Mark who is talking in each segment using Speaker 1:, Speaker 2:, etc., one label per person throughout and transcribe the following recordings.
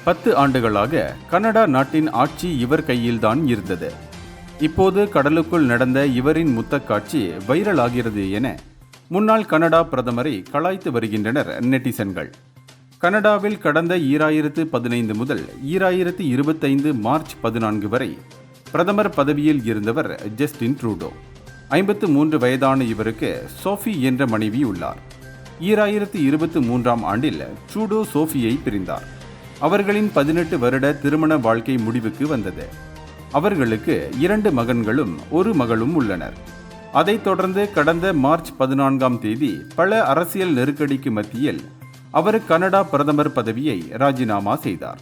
Speaker 1: 10 ஆண்டுகளாக கனடா நாட்டின் ஆட்சி இவர் கையில்தான் இருந்தது. இப்போது கடலுக்குள் நடந்த இவரின் முத்தக்காட்சி வைரல் ஆகிறது என முன்னாள் கனடா பிரதமரை கலாய்த்து வருகின்றனர் நெட்டிசன்கள். கனடாவில் கடந்த 2015 முதல் 2025 மார்ச் 14 வரை பிரதமர் பதவியில் இருந்தவர் ஜஸ்டின் ட்ரூடோ. 53 வயதான இவருக்கு சோஃபி என்ற மனைவி உள்ளார். 2023ஆம் ஆண்டில் ட்ரூடோ சோஃபியை பிரிந்தார். அவர்களின் 18 வருட திருமண வாழ்க்கை முடிவுக்கு வந்தது. அவர்களுக்கு 2 மகன்களும் 1 மகளும் உள்ளனர். அதைத் தொடர்ந்து கடந்த மார்ச் 14ஆம் தேதி பல அரசியல் நெருக்கடிக்கு மத்தியில் அவர் கனடா பிரதமர் பதவியை ராஜினாமா செய்தார்.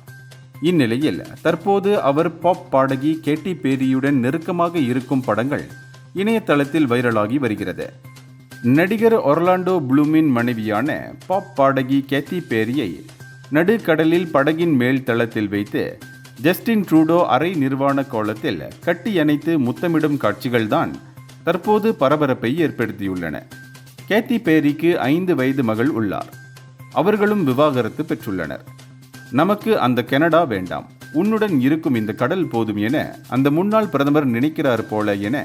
Speaker 1: இந்நிலையில் தற்போது அவர் பாப் பாடகி கேட்டி பேரியுடன் நெருக்கமாக இருக்கும் படங்கள் இணையதளத்தில் வைரலாகி வருகிறது. நடிகர் ஒர்லாண்டோ ப்ளூமின் மனைவியான பாப் பாடகி கேத்தி பேரியை நடுக்கடலில் படகின் மேல் தளத்தில் வைத்து ஜஸ்டின் ட்ரூடோ அரை நிர்வாண கோலத்தில் கட்டியணைத்து முத்தமிடும் காட்சிகள்தான் தற்போது பரபரப்பை ஏற்படுத்தியுள்ளன. கேத்தி பேரிக்கு 5 வயது மகள் உள்ளார். அவர்களும் விவாகரத்து பெற்றுள்ளனர். நமக்கு அந்த கனடா வேண்டாம், உன்னுடன் இருக்கும் இந்த கடல் போதும் என அந்த முன்னாள் பிரதமர் நினைக்கிறார் போல என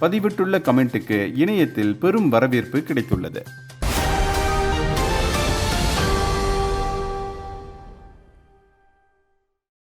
Speaker 1: பதிவிட்டுள்ள கமெண்ட்டுக்கு இணையத்தில் பெரும் வரவேற்பு கிடைத்துள்ளது.